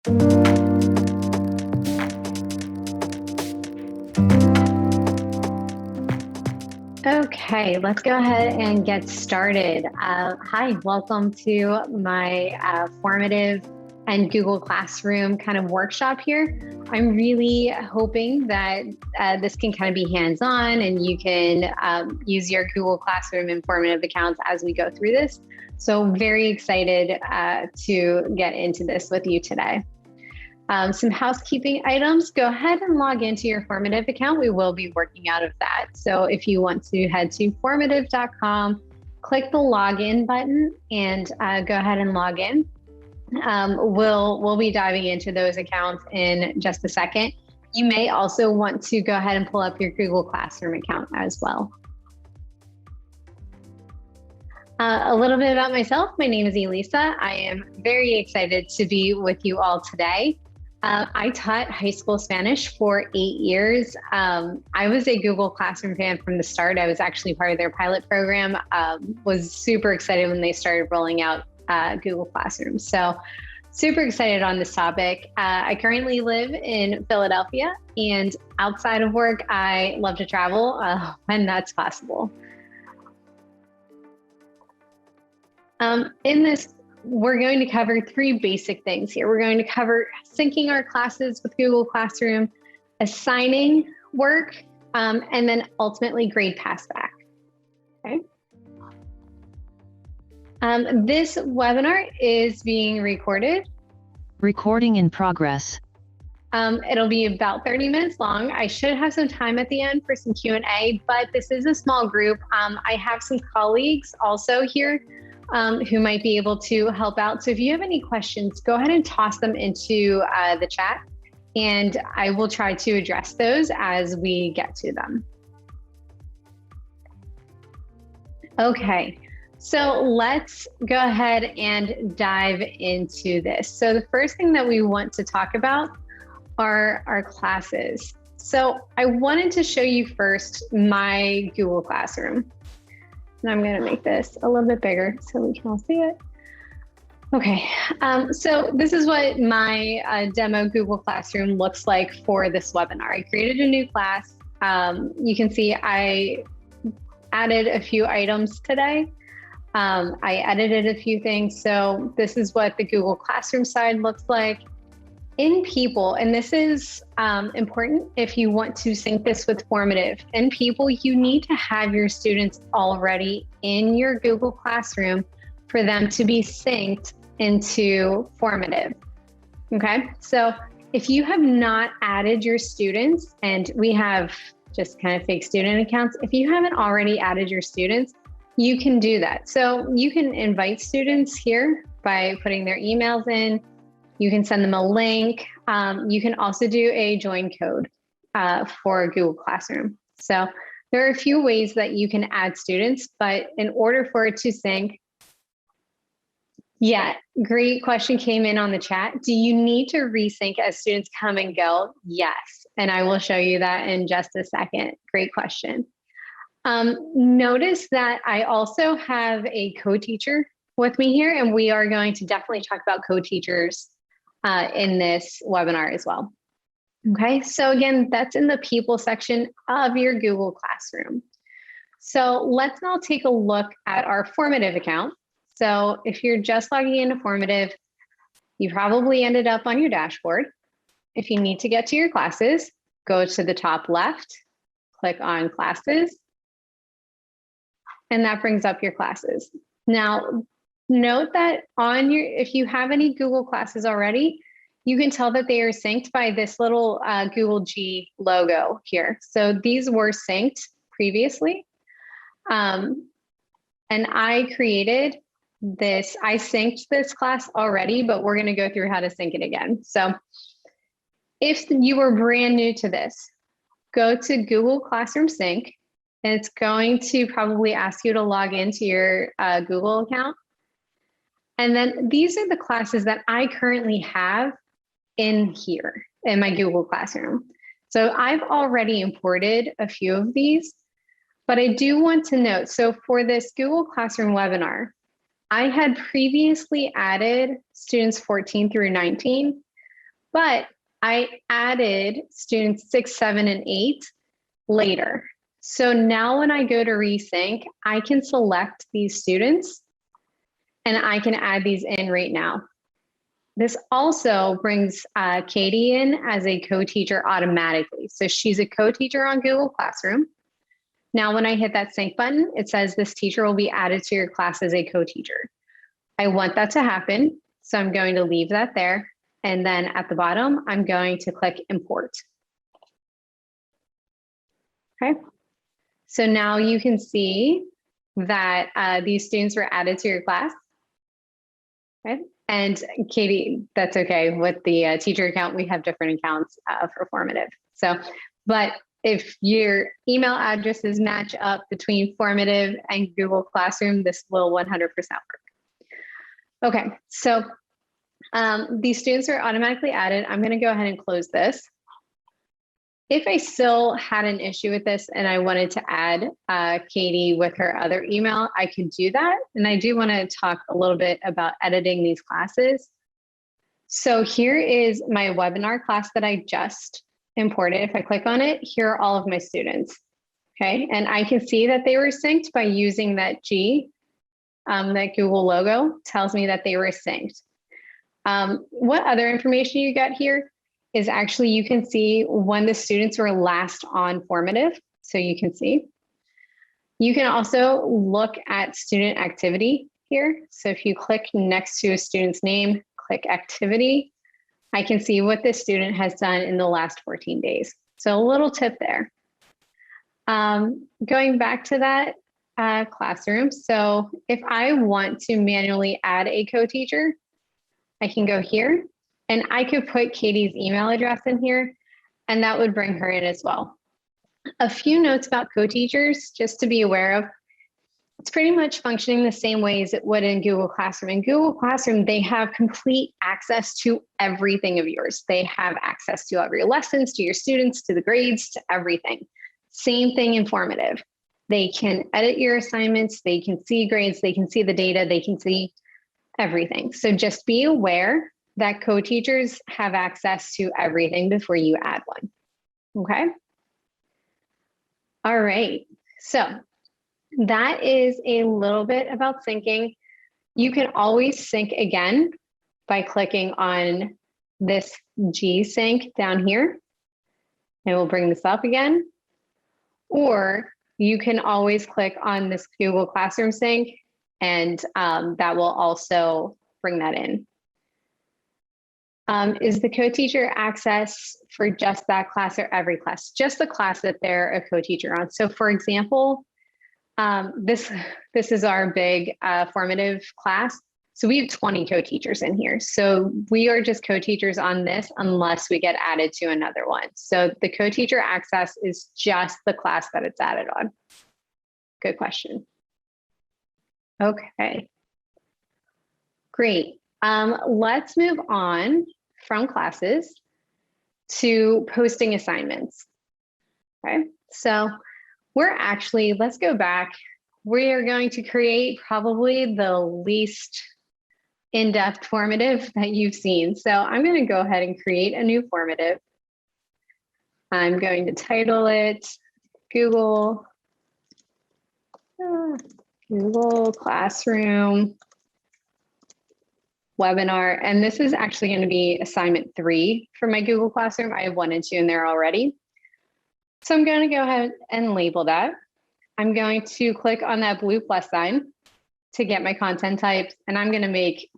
Okay, let's go ahead and get started. Hi, welcome to my formative and Google Classroom kind of workshop here. I'm really hoping that this can kind of be hands-on and you can use your Google Classroom informative accounts as we go through this. So very excited to get into this with you today. Some housekeeping items, go ahead and log into your Formative account. We will be working out of that. So if you want to head to formative.com, click the login button and go ahead and log in. We'll be diving into those accounts in just a second. You may also want to go ahead and pull up your Google Classroom account as well. A little bit about myself. My name is Elisa. I am very excited to be with you all today. I taught high school Spanish for 8 years. I was a Google Classroom fan from the start. I was actually part of their pilot program, was super excited when they started rolling out Google Classroom. So super excited on this topic. I currently live in Philadelphia, and outside of work, I love to travel when that's possible. In this, we're going to cover 3 basic things here. We're going to cover syncing our classes with Google Classroom, assigning work, and then ultimately grade passback. Okay. This webinar is being recorded. Recording in progress. It'll be about 30 minutes long. I should have some time at the end for some Q&A, but this is a small group. I have some colleagues also here who might be able to help out. So if you have any questions, go ahead and toss them into the chat, and I will try to address those as we get to them. Okay, so let's go ahead and dive into this. So the first thing that we want to talk about are our classes. So I wanted to show you first my Google Classroom. And I'm going to make this a little bit bigger so we can all see it. Okay, so this is what my demo Google Classroom looks like for this webinar. I created a new class. You can see I added a few items today. I edited a few things. So this is what the Google Classroom side looks like. In People, and this is important if you want to sync this with Formative. In People, you need to have your students already in your Google Classroom for them to be synced into Formative. Okay, so if you have not added your students, and we have just kind of fake student accounts, if you haven't already added your students, you can do that. So you can invite students here by putting their emails in. You can send them a link. You can also do a join code for Google Classroom. So there are a few ways that you can add students, but in order for it to sync, yeah, great question came in on the chat. Do you need to resync as students come and go? Yes, and I will show you that in just a second. Great question. Notice that I also have a co-teacher with me here, and we are going to definitely talk about co-teachers in this webinar as well. Okay, so again, that's in the People section of your Google Classroom. So let's now take a look at our Formative account. So if you're just logging into Formative, you probably ended up on your dashboard. If you need to get to your classes, go to the top left, click on Classes, and that brings up your classes. Now, note that on your, if you have any Google classes already, you can tell that they are synced by this little Google G logo here. So these were synced previously. And I created this, I synced this class already, but we're gonna go through how to sync it again. So if you were brand new to this, go to Google Classroom Sync, and it's going to probably ask you to log into your Google account. And then these are the classes that I currently have in here in my Google Classroom. So I've already imported a few of these, but I do want to note, so for this Google Classroom webinar, I had previously added students 14 through 19. but I added students 6, 7, and 8 later. So now when I go to resync, I can select these students and I can add these in right now. This also brings Katie in as a co-teacher automatically. So she's a co-teacher on Google Classroom. Now, when I hit that sync button, it says this teacher will be added to your class as a co-teacher. I want that to happen. So I'm going to leave that there. And then at the bottom, I'm going to click import. Okay. So now you can see that these students were added to your class. Okay. And Katie, that's okay. With the teacher account, we have different accounts for Formative. So, but if your email addresses match up between Formative and Google Classroom, this will 100% work. Okay, so these students are automatically added. I'm going to go ahead and close this. If I still had an issue with this and I wanted to add Katie with her other email, I could do that. And I do want to talk a little bit about editing these classes. So here is my webinar class that I just imported. If I click on it, here are all of my students. Okay, and I can see that they were synced by using that G, that Google logo tells me that they were synced. What other information you got here is actually you can see when the students were last on Formative. So you can see. You can also look at student activity here. So if you click next to a student's name, click activity, I can see what this student has done in the last 14 days. So a little tip there. Going back to that classroom. So if I want to manually add a co-teacher, I can go here and I could put Katie's email address in here and that would bring her in as well. A few notes about co-teachers just to be aware of. It's pretty much functioning the same way as it would in Google Classroom. In Google Classroom, they have complete access to everything of yours. They have access to all of your lessons, to your students, to the grades, to everything. Same thing in Formative. They can edit your assignments, they can see grades, they can see the data, they can see everything. So just be aware that co-teachers have access to everything before you add one. Okay? All right. So that is a little bit about syncing. You can always sync again by clicking on this G sync down here. And we'll bring this up again. Or you can always click on this Google Classroom sync and that will also bring that in. Is the co-teacher access for just that class or every class? Just the class that they're a co-teacher on. So for example, this is our big Formative class. So we have 20 co-teachers in here. So we are just co-teachers on this unless we get added to another one. So the co-teacher access is just the class that it's added on. Good question. Okay, great. Let's move on from classes to posting assignments. Okay, so let's go back. We are going to create probably the least in-depth formative that you've seen. So I'm going to go ahead and create a new formative. I'm going to title it Google Classroom webinar. And this is actually going to be assignment 3 for my Google Classroom. I have 1 and 2 in there already. So I'm going to go ahead and label that. I'm going to click on that blue plus sign to get my content types. And I'm going to make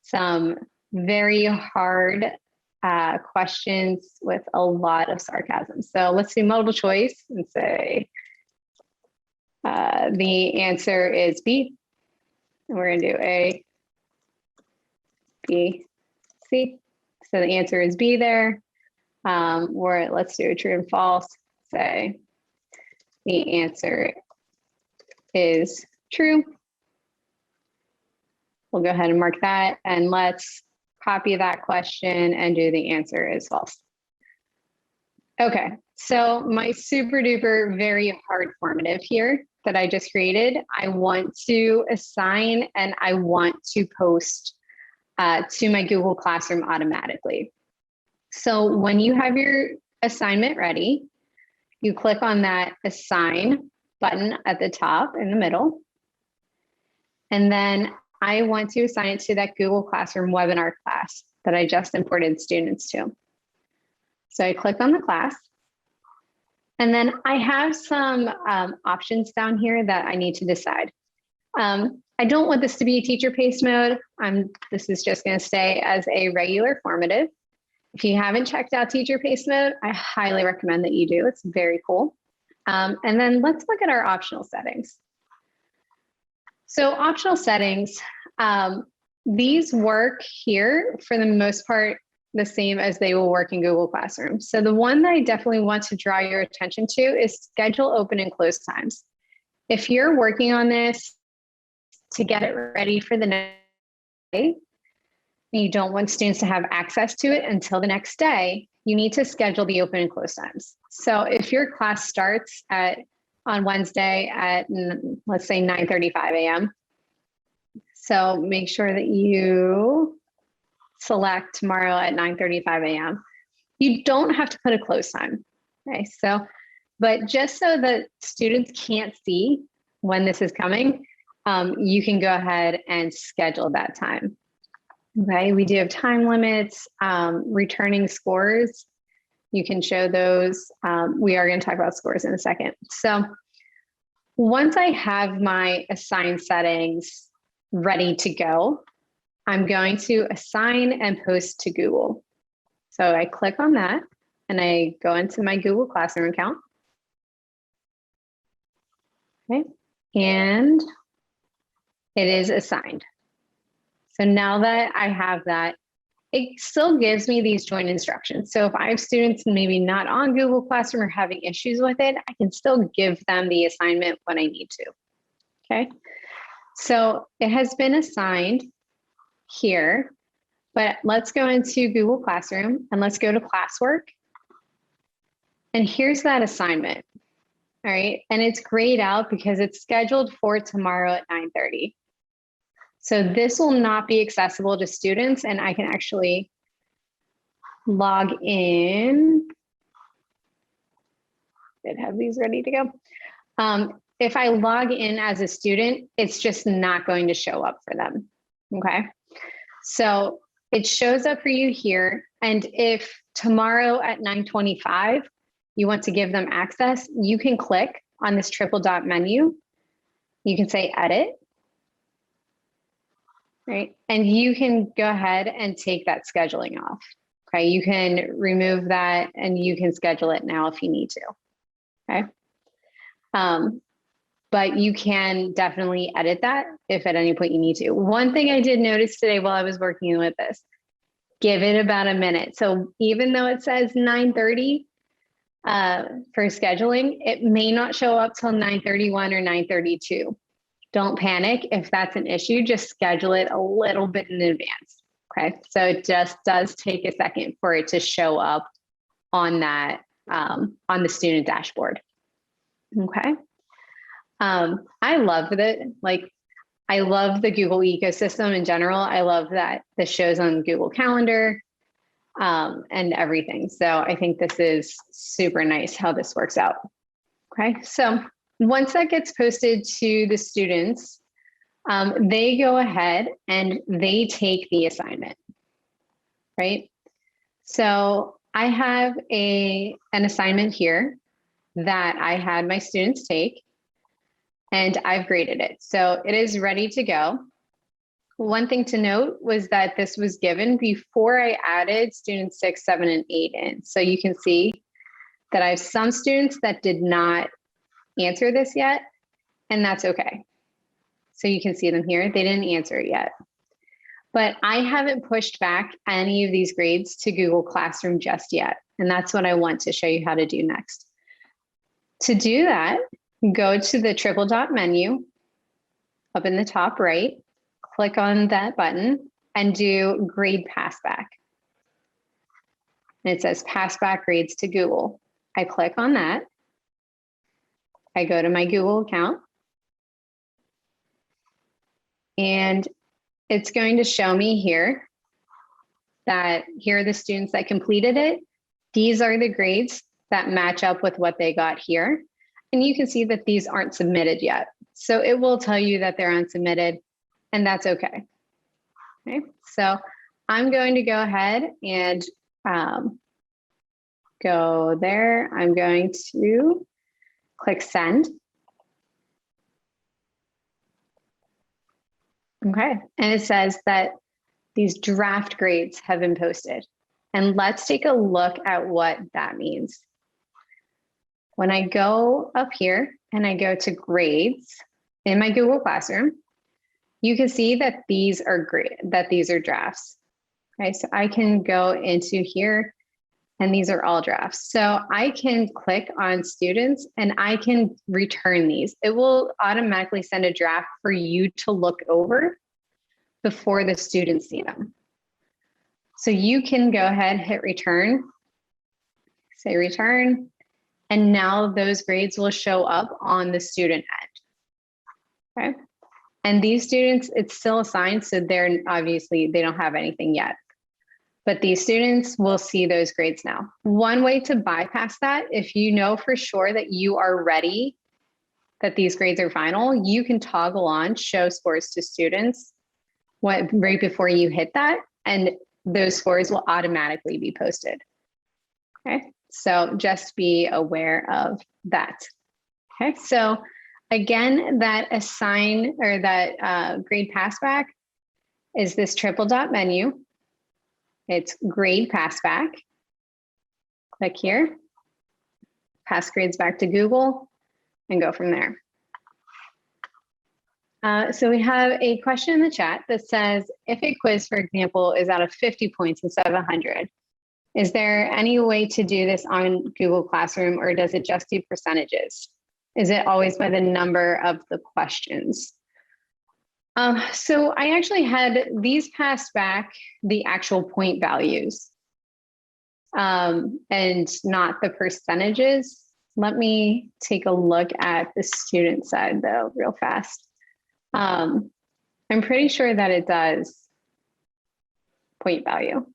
some very hard questions with a lot of sarcasm. So let's do multiple choice and say the answer is B. And we're going to do A, B, C. So the answer is B there. Or let's do a true and false. Say the answer is true. We'll go ahead and mark that and let's copy that question and do the answer is false. Okay, so my super duper very hard formative here that I just created, I want to assign and I want to post to my Google Classroom automatically. So when you have your assignment ready, you click on that assign button at the top in the middle. And then I want to assign it to that Google Classroom webinar class that I just imported students to. So I click on the class. And then I have some options down here that I need to decide. I don't want this to be a teacher-paced mode. This is just going to stay as a regular formative. If you haven't checked out teacher-paced mode, I highly recommend that you do. It's very cool. And then let's look at our optional settings. So optional settings, these work here for the most part the same as they will work in Google Classroom. So the one that I definitely want to draw your attention to is schedule open and close times. If you're working on this to get it ready for the next day, and you don't want students to have access to it until the next day, you need to schedule the open and close times. So if your class starts on Wednesday at, let's say, 9:35 a.m., so make sure that you select tomorrow at 9:35 a.m. You don't have to put a close time, okay? So, but just so that students can't see when this is coming, you can go ahead and schedule that time. Okay, we do have time limits, returning scores. You can show those. We are going to talk about scores in a second. So once I have my assigned settings ready to go, I'm going to assign and post to Google. So I click on that and I go into my Google Classroom account. Okay, and it is assigned. So now that I have that, it still gives me these join instructions. So if I have students maybe not on Google Classroom or having issues with it, I can still give them the assignment when I need to. Okay, so it has been assigned here, but let's go into Google Classroom and let's go to classwork. And here's that assignment. All right, and it's grayed out because it's scheduled for tomorrow at 9:30. So this will not be accessible to students, and I can actually log in. Did have these ready to go. If I log in as a student, it's just not going to show up for them, okay? So it shows up for you here, and if tomorrow at 9:25, you want to give them access, you can click on this triple dot menu. You can say edit. Right, and you can go ahead and take that scheduling off. Okay, you can remove that and you can schedule it now if you need to. Okay, but you can definitely edit that if at any point you need to. One thing I did notice today while I was working with this, give it about a minute. So even though it says 9:30 for scheduling, it may not show up till 9:31 or 9:32. Don't panic if that's an issue, just schedule it a little bit in advance, okay? So it just does take a second for it to show up on that, on the student dashboard, okay? I love that, I love the Google ecosystem in general. I love that this shows on Google Calendar and everything. So I think this is super nice how this works out, okay? So once that gets posted to the students, they go ahead and they take the assignment, right? So I have an assignment here that I had my students take, and I've graded it. So it is ready to go. One thing to note was that this was given before I added students 6, 7, and 8 in. So you can see that I have some students that did not answer this yet, and that's okay. So you can see them here. They didn't answer it yet. But I haven't pushed back any of these grades to Google Classroom just yet. And that's what I want to show you how to do next. To do that, go to the triple dot menu up in the top right, click on that button and do grade passback. And it says passback grades to Google. I click on that. I go to my Google account. And it's going to show me here that here are the students that completed it. These are the grades that match up with what they got here. And you can see that these aren't submitted yet. So it will tell you that they're unsubmitted, and that's okay. Okay, so I'm going to go ahead and go there. I'm going to click send. Okay, and it says that these draft grades have been posted. And let's take a look at what that means. When I go up here and I go to grades in my Google Classroom, you can see that these are drafts. Okay, so I can go into here and these are all drafts. So I can click on students and I can return these. It will automatically send a draft for you to look over before the students see them. So you can go ahead, hit return, say return, and now those grades will show up on the student end. Okay. And these students, it's still assigned, so they're obviously, they don't have anything yet. But these students will see those grades now. One way to bypass that, if you know for sure that you are ready, that these grades are final, you can toggle on show scores to students right before you hit that, and those scores will automatically be posted. Okay, so just be aware of that. Okay, so again, that assign or that grade passback is this triple dot menu. It's grade passback. Click here, pass grades back to Google, and go from there. So we have a question in the chat that says, if a quiz, for example, is out of 50 points instead of 100, is there any way to do this on Google Classroom, or does it just do percentages? Is it always by the number of the questions? So I actually had these passed back the actual point values and not the percentages. Let me take a look at the student side though, real fast. I'm pretty sure that it does point value.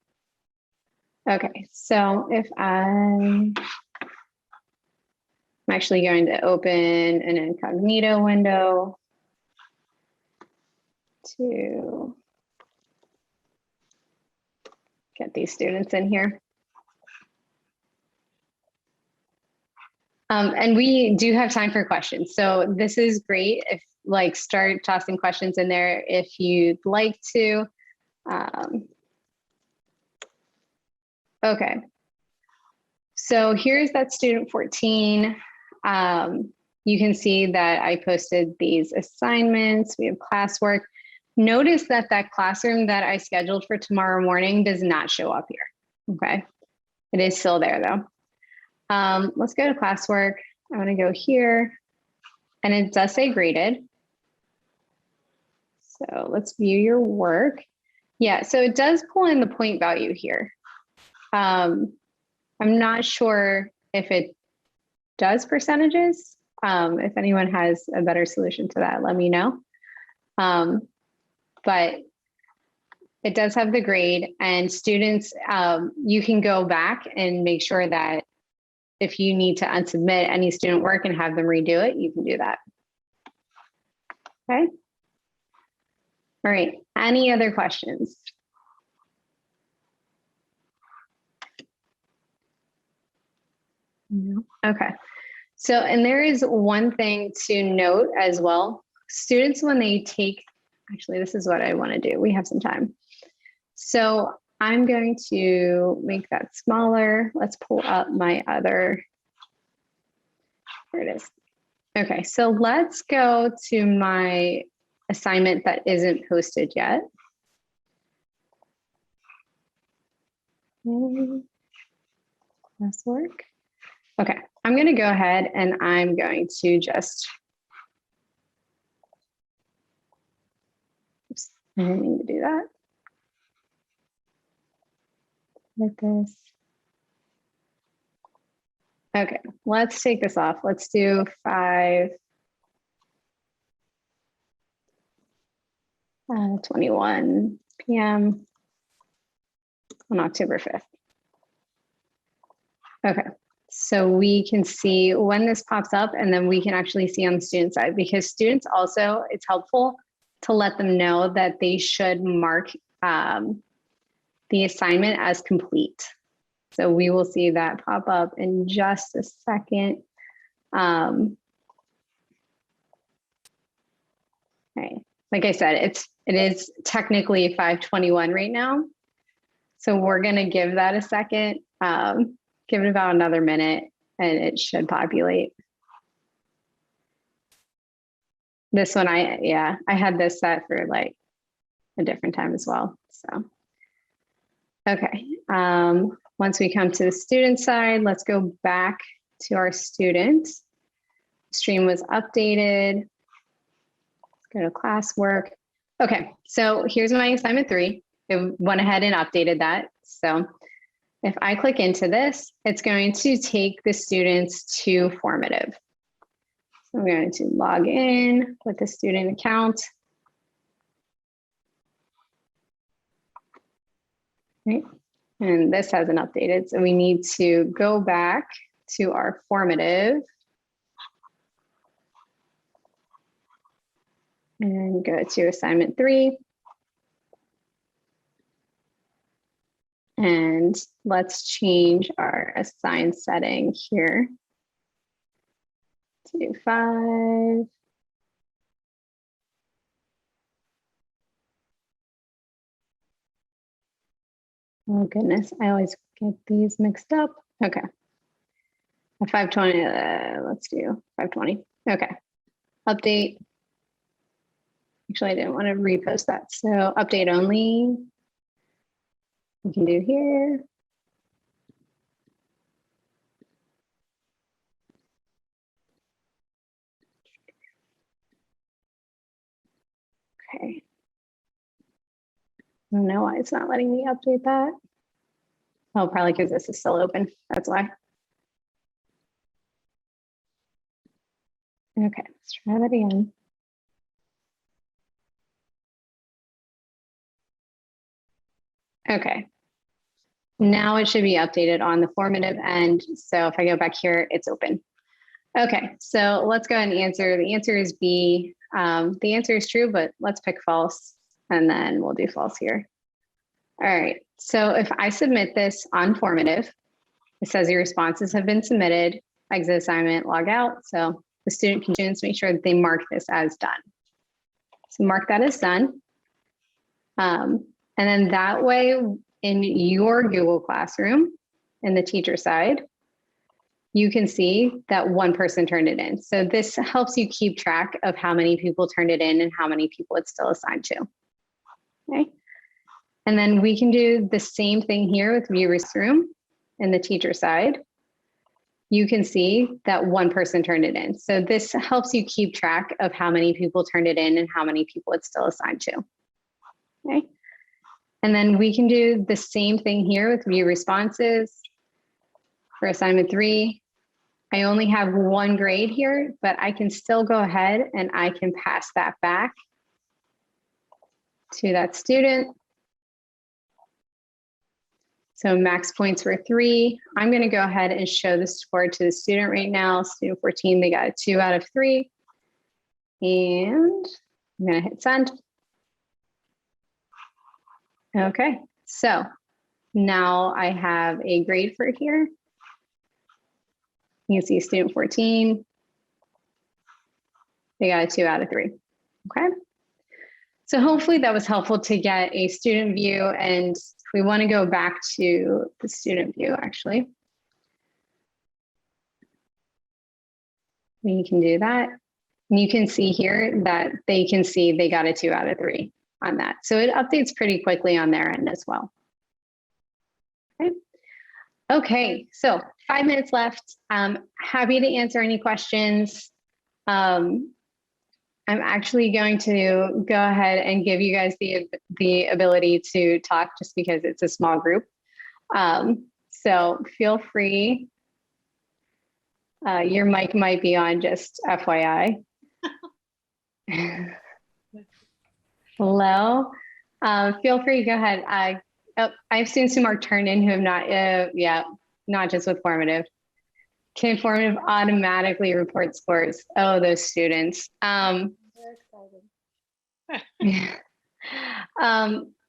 Okay, so if I'm actually going to open an incognito window to get these students in here. And we do have time for questions. So this is great if start tossing questions in there if you'd like to. Okay. So here's that student 14. You can see that I posted these assignments. We have classwork. Notice that that classroom that I scheduled for tomorrow morning does not show up here. Okay. It is still there though. Let's go to classwork. I'm going to go here and it does say graded. So let's view your work. Yeah, so it does pull in the point value here. I'm not sure if it does percentages. If anyone has a better solution to that, let me know. But it does have the grade, and students, you can go back and make sure that if you need to unsubmit any student work and have them redo it, you can do that. Okay. All right, any other questions? No. Okay. So, and there is one thing to note as well. Students, when they take, actually, this is what I want to do. We have some time. So I'm going to make that smaller. Let's pull up my other, there it is. Okay, so let's go to my assignment that isn't posted yet. Classwork. Okay, I'm going to go ahead and I'm going to just, oops, I didn't mean to do that. Like this. Okay, let's take this off. Let's do 5. 21 p.m. on October 5th. Okay, so we can see when this pops up, and then we can actually see on the student side, because students also, it's helpful to let them know that they should mark the assignment as complete. So we will see that pop up in just a second. Okay. Like I said, it is technically 5:21 right now. So we're gonna give that a second, give it about another minute, and it should populate. This one, I had this set for like a different time as well, so. Okay, once we come to the student side, let's go back to our student. Stream was updated. Let's go to classwork. Okay, so here's my assignment 3. It went ahead and updated that. So if I click into this, it's going to take the students to Formative. So I'm going to log in with the student account. Right. And this hasn't updated, so we need to go back to our Formative and go to assignment 3. And let's change our assign setting here to 5. Oh goodness, I always get these mixed up. Okay. At 5:20, let's do 5:20. Okay. Update. Actually, I didn't want to repost that. So update only. We can do here. Okay. I don't know why it's not letting me update that. Oh, probably because this is still open. That's why. Okay, let's try that again. Okay. Now it should be updated on the Formative end. So if I go back here, it's open. Okay, so let's go ahead and answer. The answer is B. The answer is true, but let's pick false, and then we'll do false here. All right, so if I submit this on Formative, it says your responses have been submitted, exit assignment, log out. So the student can make sure that they mark this as done. So mark that as done. And then that way in your Google Classroom, in the teacher side, you can see that one person turned it in. So this helps you keep track of how many people turned it in and how many people it's still assigned to. Okay. And then we can do the same thing here with viewers room in the teacher side. You can see that one person turned it in. So this helps you keep track of how many people turned it in and how many people it's still assigned to. Okay. And then we can do the same thing here with view responses. For assignment 3, I only have one grade here, but I can still go ahead and I can pass that back to that student. So max points were 3. I'm going to go ahead and show the score to the student right now. Student 14, they got a 2 out of 3. And I'm going to hit send. Okay, so now I have a grade for here. You can see student 14, they got a 2 out of 3. Okay. So hopefully that was helpful to get a student view, and we want to go back to the student view actually. We can do that. And you can see here that they can see they got a 2 out of 3 on that. So it updates pretty quickly on their end as well. Okay. Okay, so 5 minutes left. Happy to answer any questions. I'm actually going to go ahead and give you guys the ability to talk just because it's a small group. So feel free. Your mic might be on, just FYI. Hello. Feel free, go ahead. I've seen some more turn in who have not, yeah, not just with formative. Okay, formative automatically reports scores. Oh, those students. Very exciting.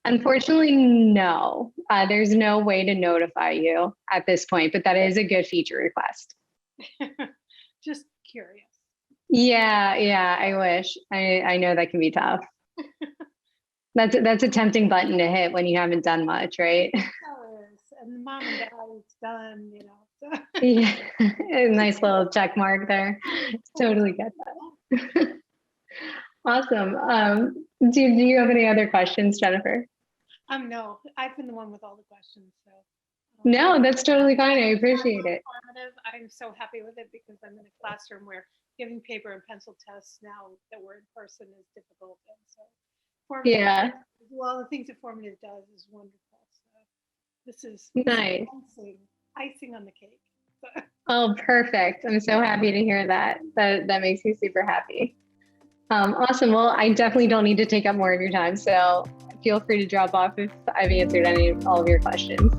Unfortunately, no. There's no way to notify you at this point, but that is a good feature request. Just curious. Yeah, I wish. I know that can be tough. That's a tempting button to hit when you haven't done much, right? And mom and dad, it's done, So. Yeah, a nice little check mark there. Totally get that. Awesome. Do you have any other questions, Jennifer? No, I've been the one with all the questions, so. No, that's totally fine. I appreciate it. Formative, I'm so happy with it because I'm in a classroom where giving paper and pencil tests now that we're in person is difficult, and so formative. Yeah, Well, the things that formative does is wonderful. So this is nice. icing on the cake. Oh, perfect. I'm so happy to hear that. That makes me super happy. Awesome. Well, I definitely don't need to take up more of your time, so feel free to drop off if I've answered all of your questions.